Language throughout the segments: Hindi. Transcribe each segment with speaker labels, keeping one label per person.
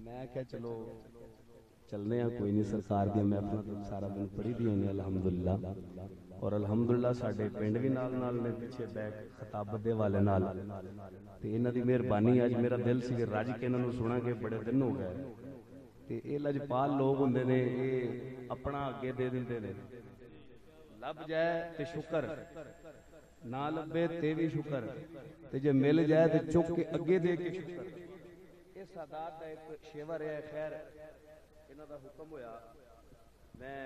Speaker 1: मैं क्या चलो चलने कोई नहीं सरकार दी महफिल सारा दिन पढ़ी दी ने अल्हम्दुलिल्लाह और अल्हम्दुलिल्लाह साडे पिंड भी नाल नाल ने पिछे बैठ खिताबत दे वाले नाल ते इन्हां दी मेहरबानी अज मेरा दिल सी रज के इन्हां नूं सुना के बड़े दिन हो गए ते ये लजपाल लोग हुंदे ने ये अपना अगे दे दिंदे ने लब जाए ते शुक्र ना लभे ते भी शुक्र ते जे मिल जाए ते चुक के अगे दे के शुक्र ये सादात दा एक शेवर है खैर इन्हां दा हुक्म होया मैं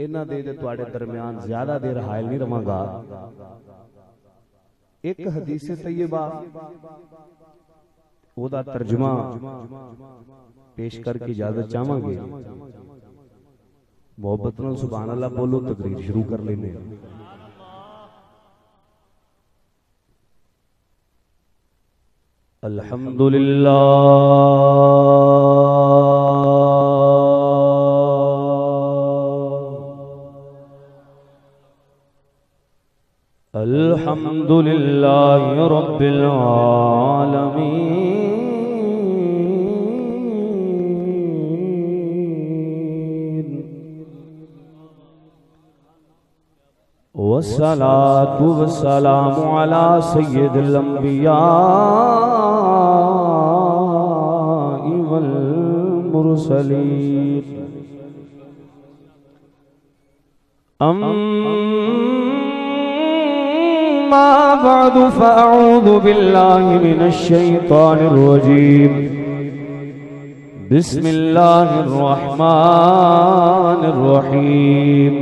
Speaker 1: इन्हां दे तुहाडे दरमियान ज्यादा देर हायल नहीं रवांगा एक हदीस तैयबा ओदा तर्जुमा पेश करके इजाजत चाहांगे मोहब्बत नाल सुभान अल्लाह बोलो तकरीर शुरू कर लेने अल्हम्दुलिल्लाह अल्हम्दुलिल्लाह रब्बिल आलमीन वस्सलातु वस्सलामु अला सय्यिदिल अंबिया वल मुरसलीन अम्मा बअदु फअऊज़ु बिल्लाहि मिनश शैतानिर रजीम बिस्मिल्लाहिर रहमानिर रहीम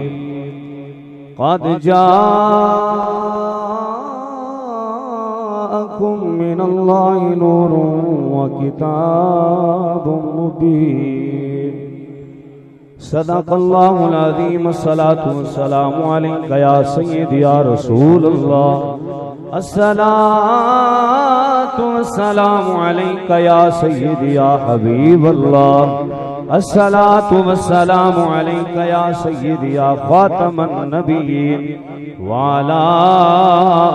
Speaker 1: क़द जाअकुम मिनल्लाहि नूरुन व किताबुम मुबीन सदक़ल्लाहुल अज़ीम अस्सलातु वस्सलामु अलैका या सय्यदी या रसूलल्लाह अस्सलातु वस्सलामु अलैका या सय्यदी या हबीबल्लाह अस्सलातु वस्सलामु अलैका या सय्यदी या खातमन नबिय्यीन व अला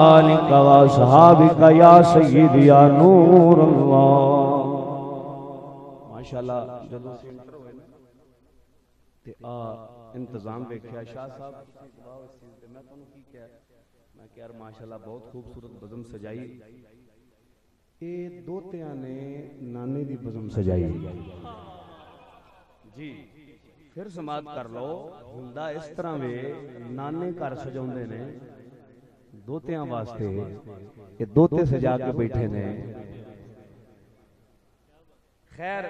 Speaker 1: आलिका व असहाबिका या सय्यदी या नूरल्लाह। माशाअल्लाह जदों सेंटर होए ना ते आ इंतजाम देखिया शाह साहब इस चीज ते मैं तुहानू की कहा मैं कि यार माशाअल्लाह बहुत खूबसूरत बज़म सजाई ये दोतियां ने नाने दी बज़म सजाई जी फिर समात कर लो हुंदा इस तरह वे नाने घर सजाउंदे ने दोतियां वास्ते ये दोते सजा के बैठे ने खैर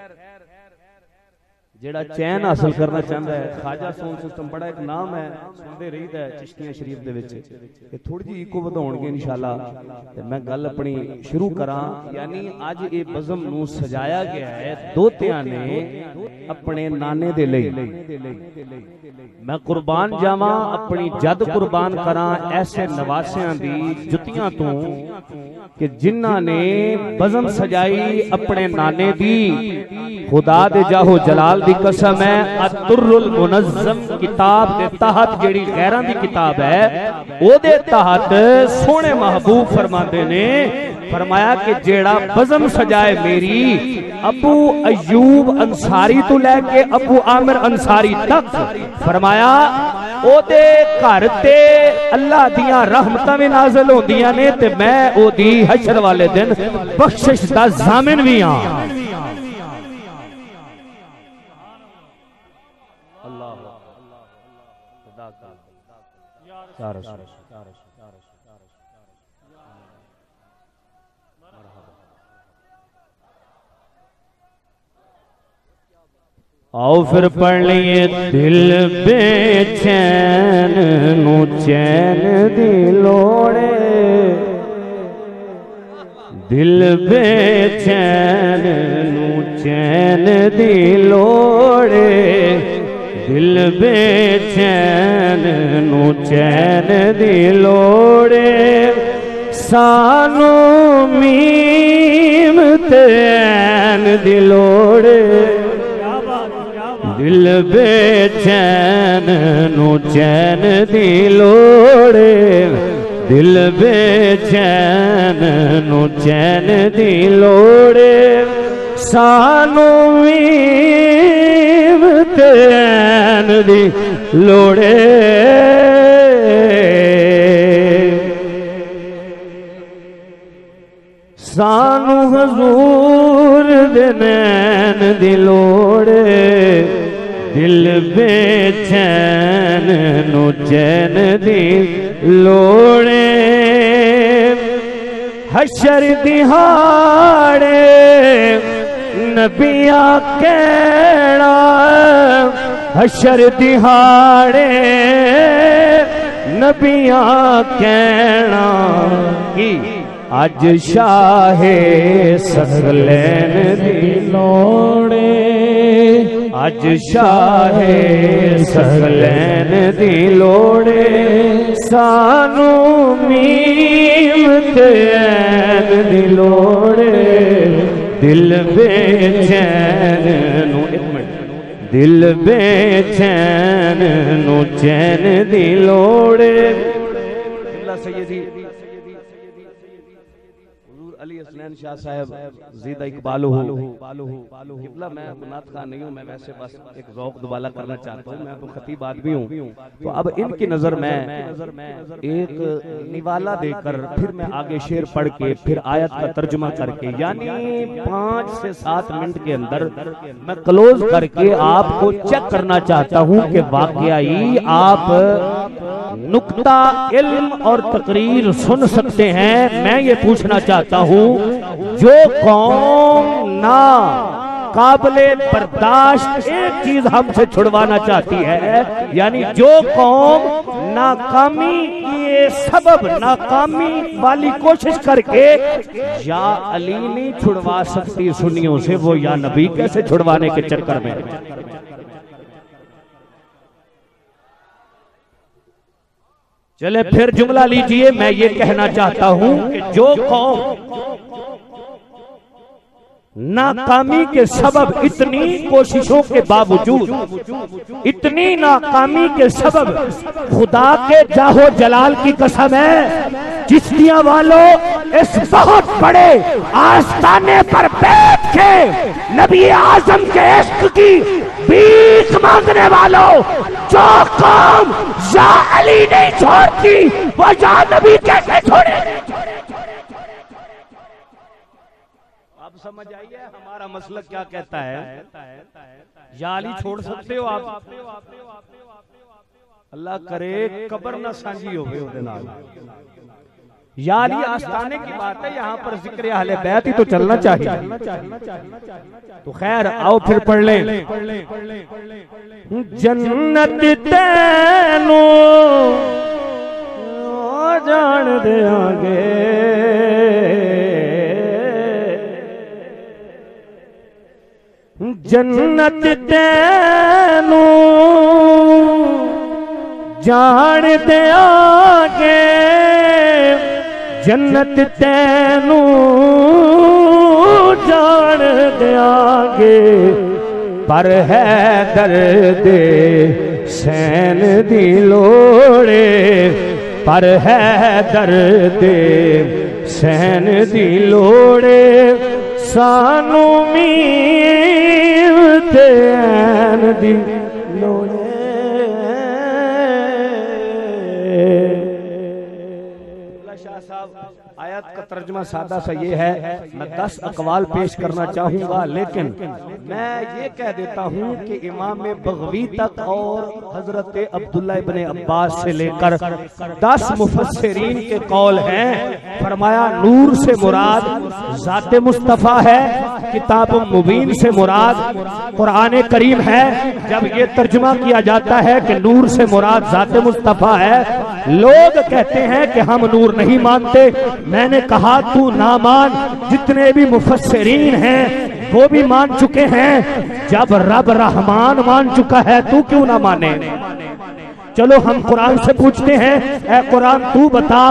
Speaker 1: जेड़ा चैन हासिल करना चाहता है ख्वाजा साउंड सिस्टम बड़ा एक नाम है सुनते रहीदा है चिश्तियां शरीफ दे विच ये थोड़ी जी इको वधाउणगे इंशाअल्लाह ते मैं गल अपनी शुरू करा यानी आज ये बज़म नूं सजाया गया है दोतियां ने अपने नाने दे लई मैं कुर्बान जावां अपनी जद कुर्बान करा ऐसे नवासियां दी जुतियां तो कि जिन्हां ने बज़म सजाई अपने नाने दी खुदा दे जाहो जलाल दी कसम है अतुर्रुल मुनज़्ज़म किताब दे तहत जेड़ी गैरां दी किताब है ओदे तहत सोने महबूब फरमाते ने फरमाया कि जेड़ा बज़म सजाए मेरी अबू अयूब अंसारी तो लैके अबू आमिर अंसारी तक फरमाया ओदे घर ते अल्लाह दियां रहमतां भी नाज़िल होंदियां ने ते मैं ओदी हशर वाले दिन बख्शिश दा ज़ामिन भी हां। आओ फिर पढ़ लिए दिल बेचैन नू चैन दी लोड़े दिल बेचैन नू चैन दी लोड़े दिल बेचैन नू चैन दी लोड़े सानू मीम तैन दी लोड़े दिल बेचैन नू चैन दी लोड़े दिल बेचैन नु चैन दी लोड़े सानू वीव चैन दी लोड़े सानू हजूर दे नैन दी लोड़े दिल बेचैन नु चैन दी लोड़े हशर दिहाड़े नबिया कहना हशर दिहाड़े नबिया कहना की अज शाहे सकलैन दी लोड़े अज शाहे सकलैन दी लोड़े सानू मीम चैन दी लोड़े दिल बेचैन नु दिल बेचैन नु चैन दी लोड़े सैयदी अली हसनैन शाह साहब ज़ीदा इकबाल हो किबला मैं मुनात खान नहीं हूँ मैं वैसे बस एक ज़ौक़ दुबाला करना चाहता हूँ मैं तो खतीब आदमी हूँ तो अब इनकी नज़र में एक निवाला देकर फिर मैं आगे शेर पढ़ के फिर आयत का तर्जुमा करके यानी 5 से 7 मिनट के अंदर मैं क्लोज करके आपको चेक करना चाहता हूँ कि वाकई आप नुक्ता इल्म और तकरीर सुन सकते हैं। मैं ये पूछना चाहता हूँ जो कौम ना काबिले बर्दाश्त एक चीज हमसे छुड़वाना चाहती है यानी जो कौम नाकामी के सबब नाकामी वाली कोशिश करके या अली नहीं छुड़वा सकती सुन्नियों से वो या नबी कैसे छुड़वाने के चक्कर में चले फिर जुमला लीजिए। मैं ये कहना चाहता हूं कि जो कौम नाकामी के सबब इतनी कोशिशों के बावजूद इतनी नाकामी के सबब खुदा के जाहो जलाल की कसम है चिश्तिया वालों इस बहुत बड़े आस्ताने पर बैठ के नबी आजम के इश्क की भीख मांगने वालों जो कौम या अली नहीं छोड़ती वो या नबी कैसे छोड़े। अब समझ आइए हमारा मसलक क्या कहता है। या अली छोड़ सकते हो आप अल्लाह करे कब्र ना सांझी हो यारी आस्थाने की बात है यहाँ पर जिक्र अहले बैत ही तो चलना चाहिए। तो खैर आओ फिर पढ़ ले जन्नत तैनू जान देंगे जन्नत तैनू जान देंगे जन्नत तैनू जान देंगे पर है दर्द सैन दी लोड़े पर है दर्द सैन दी लोड़े सानू मीम तैन दी लोड़े। आयत का तर्जुमा सादा सा ये है मैं 10 अकवाल पेश करना चाहूंगा लेकिन मैं ये कह देता हूँ कि इमाम बग़वी तक और हजरत अब्दुल्ला इब्ने अब्बास से लेकर 10 मुफस्सिरीन के कौल हैं। फरमाया नूर से मुराद ज़ाते मुस्तफ़ा है किताब मुबीन से मुराद कुरान करीम है। जब ये तर्जुमा किया जाता है कि नूर से मुराद ज़ाते मुस्तफ़ा है लोग कहते हैं कि हम नूर नहीं मानते। मैंने कहा तू ना मान जितने भी मुफस्सिरीन हैं वो भी मान चुके हैं। जब रब रहमान मान चुका है तू क्यों ना माने।
Speaker 2: चलो हम कुरान से पूछते हैं, ऐ कुरान तू बता,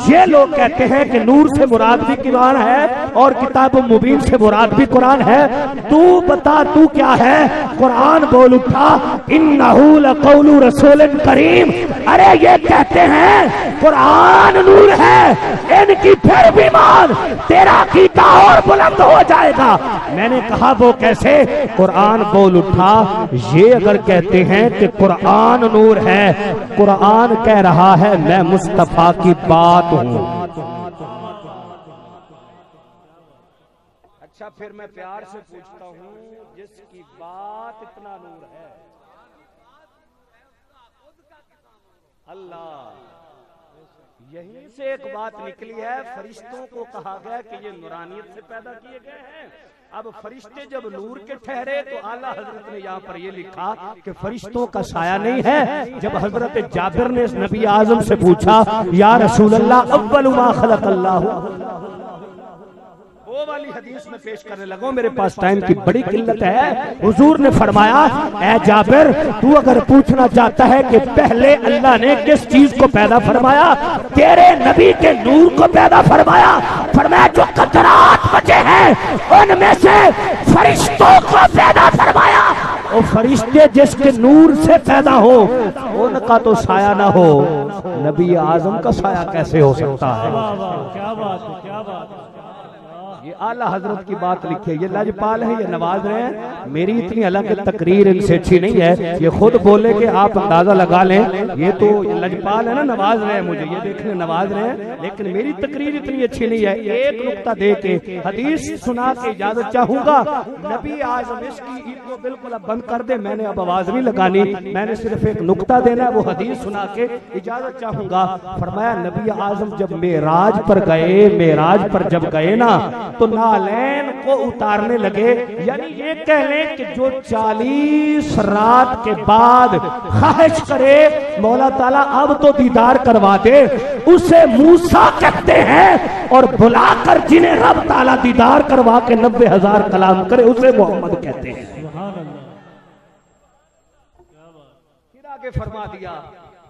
Speaker 2: ये लोग कहते हैं कि नूर से मुराद भी कुरान है और किताब मुबीन से मुराद भी कुरान है, तू बता तू क्या है। कुरान बोल उठा, इन्नहु लक़ौलु रसूलिन करीम। अरे ये कहते हैं कुरान नूर है, इनकी फिर भी मान, तेरा कीता और बुलंद हो जाएगा। मैंने कहा वो कैसे? कुरान बोल उठा, ये अगर कहते हैं कि कुरान नूर है, कुरान कह रहा है मैं मुस्तफा की बात हूं।
Speaker 1: अच्छा फिर मैं प्यार से पूछता हूं, जिसकी बात इतना नूर है, अल्लाह, यहीं से एक बात निकली है, फरिश्तों को कहा गया कि ये नूरानियत से पैदा किए गए हैं। अब फरिश्ते जब नूर के ठहरे तो आला हजरत ने यहाँ पर ये लिखा कि फरिश्तों का साया नहीं है। जब हजरत जाबिर ने नबी आजम से पूछा, या रसूल अल्लाह अव्वलु मा खलक़ अल्लाह, वो वाली हदीस में पेश करने लगो, मेरे पास टाइम की बड़ी किल्लत है। हुजूर ने फरमाया, ऐ जाबिर तू अगर पूछना चाहता है कि पहले अल्लाह ने किस चीज को पैदा फरमाया, तेरे नबी के नूर को पैदा फरमाया। फरमाया जो कतरात बचे हैं उनमें से फरिश्तों को पैदा फरमाया। और फरिश्ते जिसके नूर से पैदा हो उनका तो साया ना हो, नबी आजम का साया कैसे हो सकता है?
Speaker 2: क्या बात है, क्या बात है।
Speaker 1: ये आला हजरत की बात लिखी है, ये लजपाल है, ये नवाज रहे हैं। मेरी इतनी अलग तकरीर इनसे अच्छी नहीं है, ये खुद बोले कि आप अंदाजा लगा लें, ये तो लजपाल है ना, नवाज रहे हैं मुझे, ये देखने नवाज रहे हैं, लेकिन मेरी तकरीर इतनी अच्छी नहीं है। एक नुक्ता दे के हदीस सुना के इजाजत चाहूंगा। नबी आजम इसकी ईद को बिल्कुल अब बंद कर दे, मैंने अब आवाज नहीं लगानी, मैंने सिर्फ एक नुक्ता देना है, वो हदीस सुना के इजाजत चाहूंगा। फरमाया नबी आजम जब मेराज पर गए, मेराज पर जब गए ना तो नालैन को उतारने लगे, यानी ये कह लें कि जो 40 रात के बाद ख्वाहिश करे मौला ताला अब तो दीदार करवा दे, उसे मूसा कहते हैं, और बुलाकर जिन्हें रब ताला दीदार करवा के 90,000 कलाम करे उसे मोहम्मद कहते हैं। फिर आगे फरमा दिया,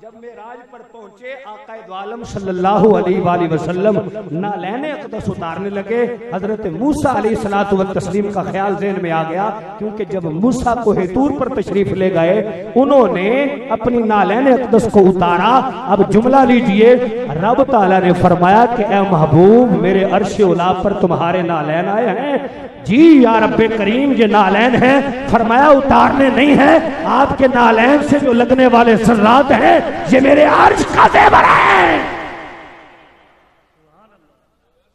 Speaker 1: जब मेराज पर पहुंचे आकाए दो आलम सल्लल्लाहु अलैहि वसल्लम नालैन अक़दस उतारने लगे। हजरत मूसा अलैहिस्सलातु व तस्लीम का ख्याल ज़हन में आ गया, क्योंकि जब मूसा को हेतूर पर तशरीफ ले गए उन्होंने अपनी नालैन अक़दस को उतारा। अब जुमला लीजिए, रब ताला ने फरमाया कि ए महबूब मेरे अर्श उला पर तुम्हारे नालैन आए हैं। जी या रब्बे करीम ये नालैन है। फरमाया उतारने नहीं है, आपके नालैन से जो लगने वाले सर्रात हैं ये मेरे अर्श का जेवर है,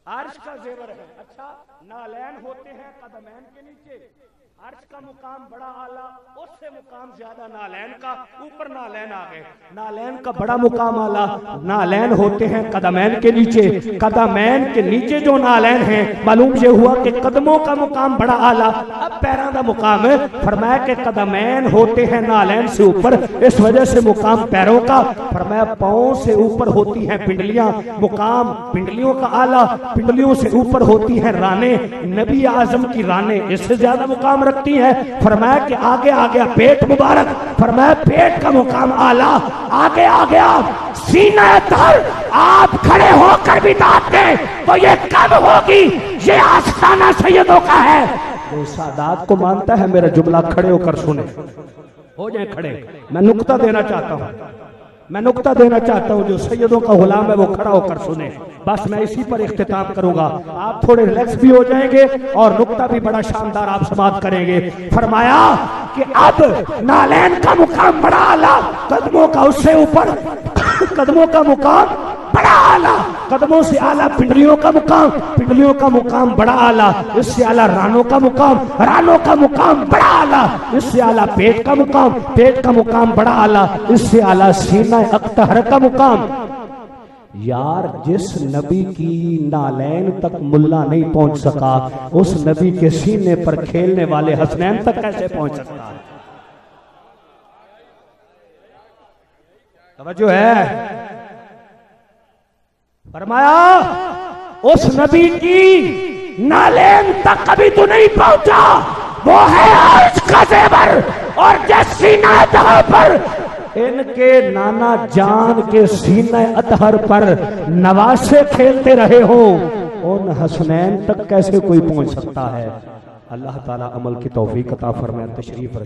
Speaker 1: अर्श का जेवर है। अच्छा नालैन होते हैं कदमैन के नीचे, अर्श का मुकाम बड़ा आला, उससे मुकाम ज्यादा नालैन का, ऊपर नालैन आ गए, नालैन का बड़ा मुकाम आला। नालैन होते हैं कदमैन के नीचे, कदमैन के नीचे जो नालैन हैं, मालूम ये हुआ कि कदमों का मुकाम बड़ा आला, अब पैरों का मुकाम है। फरमाया कि कदमैन होते हैं नालैन से ऊपर, इस वजह से मुकाम पैरों का। फरमाया पांव से ऊपर होती हैं पिंडलियां, मुकाम पिंडलियों का आला, पिंडलियों से ऊपर होती हैं राने, नबी आजम की राने इससे ज्यादा मुकाम रखती है। फरमाया कि आगे आ गया पेट मुबारक, फरमाया पेट का मुकाम आला। आगे आ गया सीना तर, आप खड़े होकर भी दाद दें तो ये कब होगी, ये आस्ताना सैयदों का है। तो सादात को मानता है, मेरा जुमला खड़े होकर सुने, हो जाए खड़े। मैं नुक्ता देना चाहता हूँ, मैं नुक्ता देना चाहता हूँ, जो सैयदों का गुलाम है वो खड़ा होकर सुने। बस मैं इसी पर इख्तिताम करूंगा, आप थोड़े रिलैक्स भी हो जाएंगे और नुक्ता भी बड़ा शानदार आप समाप्त करेंगे। फरमाया कि अब नालैन का मुकाम बड़ा आला, कदमों का उससे ऊपर, कदमों का मुकाम बड़ा आला, कदमों से आला पिंडलियों का मुकाम, पिंडलियों का मुकाम बड़ा आला, इससे आला रानों का मुकाम, रानों का मुकाम बड़ा आला, इससे आला पेट का मुकाम, पेट का मुकाम बड़ा आला, इससे आला सीना अख्तर का मुकाम। यार जिस नबी की नालैन तक मुल्ला नहीं पहुंच सका, उस नबी के सीने पर खेलने वाले हसनैन तक कैसे पहुंच सकता है? तवज्जो है। फरमाया उस नबी की नालैन तक कभी तू नहीं पहुंचा, वो है अर्श का ज़ेवर, और जिस सीना पर
Speaker 2: इनके नाना जान के सीने अतहर पर नवासे खेलते रहे हो, उन हसनैन तक कैसे कोई पहुंच सकता है। अल्लाह ताला अमल की तौफीक अता फरमाए। तशरीफ